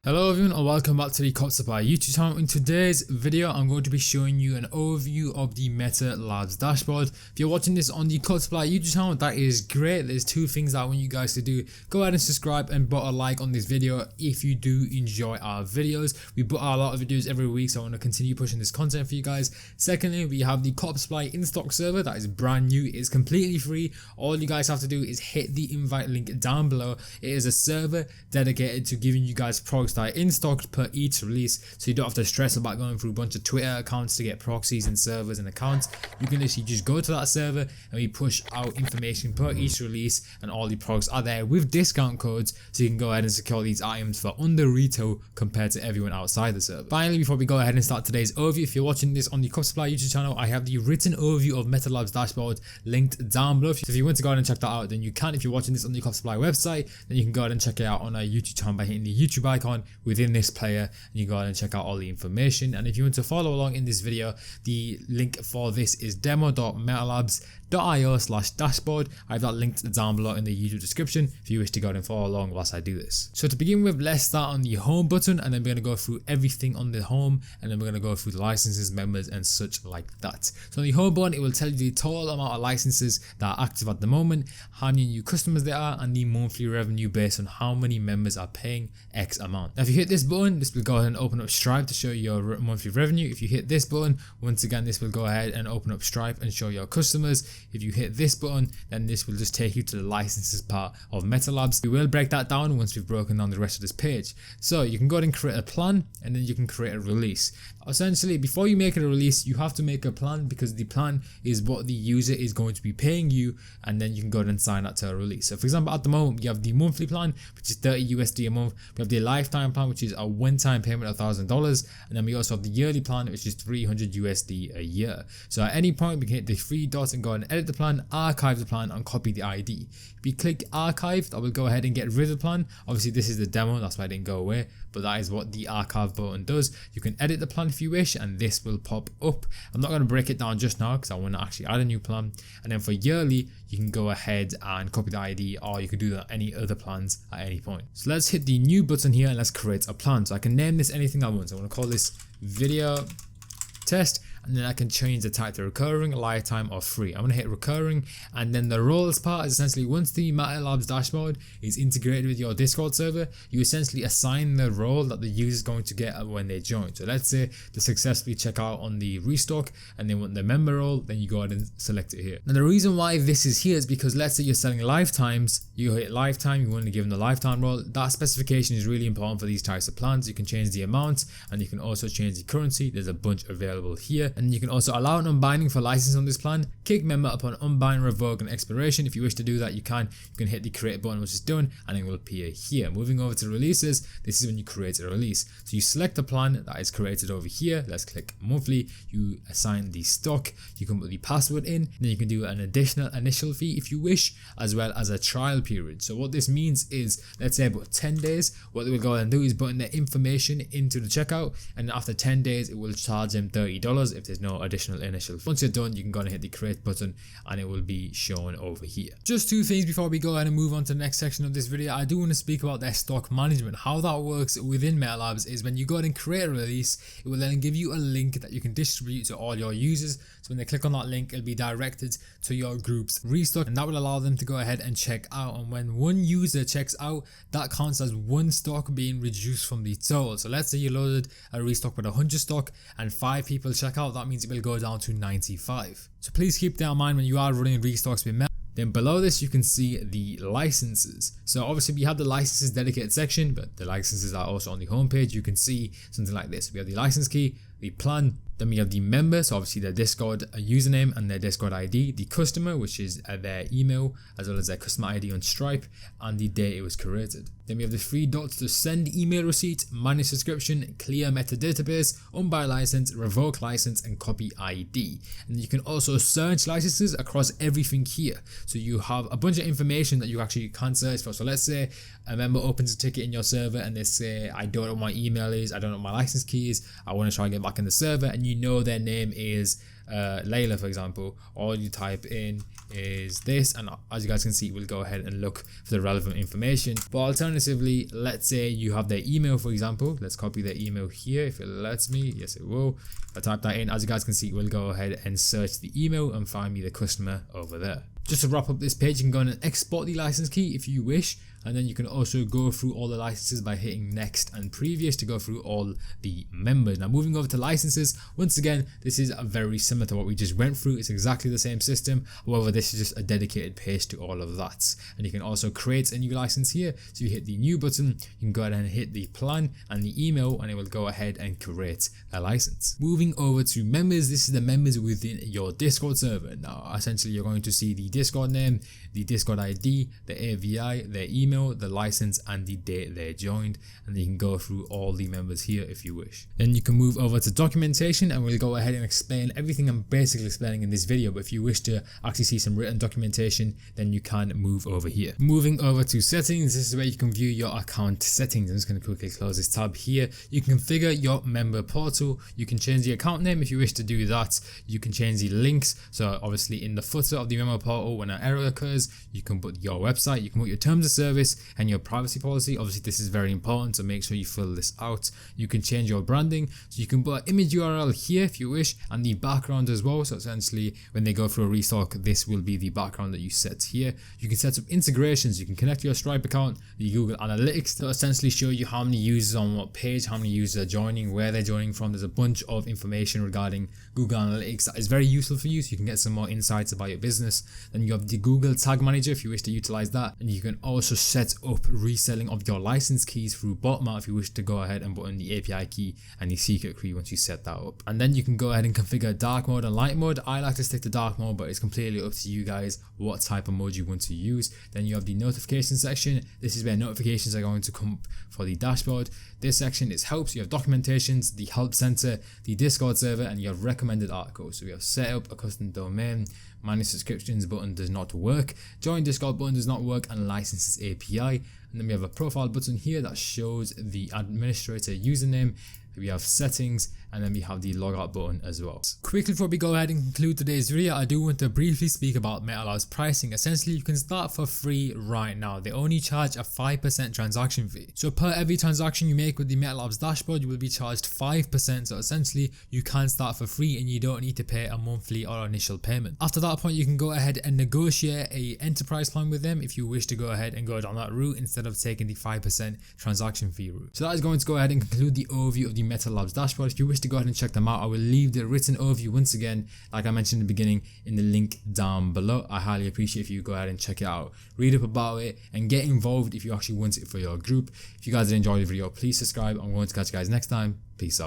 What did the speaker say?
Hello everyone and welcome back to the Cop Supply YouTube channel. In today's video I'm going to be showing you an overview of the Meta Labs dashboard. If you're watching this on the Cop Supply YouTube channel, that is great. There's two things that I want you guys to do. Go ahead and subscribe and put a like on this video if you do enjoy our videos. We put out a lot of videos every week, so I want to continue pushing this content for you guys. Secondly, we have the Cop Supply in-stock server that is brand new. It's completely free. All you guys have to do is hit the invite link down below. It is a server dedicated to giving you guys products that are in stock per each release, so you don't have to stress about going through a bunch of Twitter accounts to get proxies and servers and accounts. You can literally just go to that server and we push out information per each release, and all the products are there with discount codes, so you can go ahead and secure these items for under retail compared to everyone outside the server. Finally, before we go ahead and start today's overview, if you're watching this on the Cop Supply YouTube channel, I have the written overview of Meta Labs dashboard linked down below. So if you want to go ahead and check that out, then you can. If you're watching this on the Cop Supply website, then you can go ahead and check it out on our YouTube channel by hitting the YouTube icon within this player, and you can go ahead and check out all the information. And if you want to follow along in this video, the link for this is demo.metalabs.io/dashboard. I have that linked down below in the YouTube description if you wish to go ahead and follow along whilst I do this. So to begin with, let's start on the home button, and then we're going to go through everything on the home, and then we're going to go through the licenses, members and such like that. So on the home button, it will tell you the total amount of licenses that are active at the moment, how many new customers there are, and the monthly revenue based on how many members are paying X amount. Now if you hit this button, this will go ahead and open up Stripe to show your monthly revenue. If you hit this button, once again this will go ahead and open up Stripe and show your customers. If you hit this button, then this will just take you to the licenses part of Meta Labs. We will break that down once we've broken down the rest of this page. So you can go ahead and create a plan, and then you can create a release. Essentially, before you make a release, you have to make a plan, because the plan is what the user is going to be paying you, and then you can go ahead and sign that to a release. So for example, at the moment, you have the monthly plan, which is 30 USD a month. We have the lifetime plan, which is a one-time payment of $1,000, and then we also have the yearly plan, which is 300 USD a year. So at any point, we can hit the three dots and go ahead and edit the plan, archive the plan, and copy the ID. If you click archive, that will go ahead and get rid of the plan. Obviously, this is the demo, that's why it didn't go away, but that is what the archive button does. You can edit the plan if you wish, and this will pop up. I'm not going to break it down just now because I want to actually add a new plan. And then for yearly, you can go ahead and copy the ID, or you can do that any other plans at any point. So let's hit the new button here and let's create a plan. So I can name this anything I want. So I want to call this video test, and then I can change the type to recurring, lifetime, or free. I'm going to hit recurring, and then the roles part is essentially once the Meta Labs dashboard is integrated with your Discord server, you essentially assign the role that the user is going to get when they join. So let's say they successfully check out on the restock and they want the member role, then you go ahead and select it here. Now the reason why this is here is because let's say you're selling lifetimes, you hit lifetime, you want to give them the lifetime role. That specification is really important for these types of plans. You can change the amount, and you can also change the currency. There's a bunch available here. And you can also allow an unbinding for license on this plan, kick member upon unbind, revoke, and expiration. If you wish to do that, you can hit the create button, which is done, and it will appear here. Moving over to releases, this is when you create a release. So you select the plan that is created over here. Let's click monthly. You assign the stock, you can put the password in, then you can do an additional initial fee if you wish, as well as a trial period. So what this means is, let's say about 10 days, what they will go ahead and do is put in their information into the checkout, and after 10 days it will charge them $30 if there's no additional initial. Once you're done, you can go and hit the create button, and it will be shown over here. Just two things before we go ahead and move on to the next section of this video. I do want to speak about their stock management. How that works within Meta Labs is when you go ahead and create a release, it will then give you a link that you can distribute to all your users. So when they click on that link, it'll be directed to your group's restock, and that will allow them to go ahead and check out. And when one user checks out, that counts as one stock being reduced from the total. So let's say you loaded a restock with 100 stock and 5 people check out, that means it will go down to 95. So please keep that in mind when you are running restocks with Meta. Then below this, you can see the licenses. So obviously we have the licenses dedicated section, but the licenses are also on the homepage. You can see something like this. We have the license key, the plan, then we have the member, so obviously their Discord username and their Discord ID, the customer, which is their email, as well as their customer ID on Stripe, and the date it was created. Then we have the three dots to send email receipt, manage subscription, clear metadatabase, unbuy license, revoke license, and copy ID. And you can also search licenses across everything here. So you have a bunch of information that you actually can search for. So let's say a member opens a ticket in your server and they say, I don't know what my email is, I don't know what my license key is, I want to try and get back in the server, and you know their name is Layla, for example. Or you type in is this, and as you guys can see, we'll go ahead and look for the relevant information. But alternatively, let's say you have their email, for example. Let's copy their email here if it lets me. Yes, it will. If I type that in, as you guys can see, we'll go ahead and search the email and find me the customer over there. Just to wrap up this page, you can go and export the license key if you wish, and then you can also go through all the licenses by hitting next and previous to go through all the members. Now moving over to licenses, once again, this is very similar to what we just went through. It's exactly the same system, however this is just a dedicated page to all of that. And you can also create a new license here. So you hit the new button, you can go ahead and hit the plan and the email, and it will go ahead and create a license. Moving over to members, this is the members within your Discord server. Now essentially you're going to see the Discord name, the Discord ID, the AVI, their email, the license, and the date they joined, and you can go through all the members here if you wish. Then you can move over to documentation, and we'll go ahead and explain everything I'm basically explaining in this video, but if you wish to actually see some written documentation, then you can move over here. Moving over to settings, this is where you can view your account settings. I'm just going to quickly close this tab here. You can configure your member portal, you can change the account name if you wish to do that, you can change the links, so obviously in the footer of the member portal when an error occurs, you can put your website, you can put your terms of service and your privacy policy. Obviously this is very important, so make sure you fill this out. You can change your branding, so you can put an image URL here if you wish, and the background as well. So essentially when they go through a restock, this will be the background that you set here. You can set up integrations, you can connect your Stripe account, the Google Analytics to essentially show you how many users on what page, how many users are joining, where they're joining from. There's a bunch of information regarding Google Analytics that is very useful for you, so you can get some more insights about your business. Then you have the Google Tag Manager if you wish to utilize that, and you can also set up reselling of your license keys through Botmart if you wish to go ahead and put in the API key and the secret key once you set that up. And then you can go ahead and configure dark mode and light mode. I like to stick to dark mode, but it's completely up to you guys what type of mode you want to use. Then you have the notification section. This is where notifications are going to come for the dashboard. This section is helps. You have documentations, the help center, the Discord server, and you have recommended articles. So we have set up a custom domain, manage subscriptions button does not work, join Discord button does not work, and licenses API. And then we have a profile button here that shows the administrator username. We have settings, and then we have the logout button as well. Quickly before we go ahead and conclude today's video, I do want to briefly speak about MetaLab's pricing. Essentially you can start for free right now. They only charge a 5% transaction fee. So per every transaction you make with the MetaLab's dashboard, you will be charged 5%. So essentially you can start for free and you don't need to pay a monthly or initial payment. After that point you can go ahead and negotiate a enterprise plan with them if you wish to go ahead and go down that route instead of taking the 5% transaction fee route. So that is going to go ahead and conclude the overview of the MetaLab's dashboard. If you wish to go ahead and check them out, I will leave the written overview once again, like I mentioned in the beginning, in the link down below. I highly appreciate if you go ahead and check it out, read up about it, and get involved if you actually want it for your group. If you guys did enjoy the video, please subscribe. I'm going to catch you guys next time. Peace out.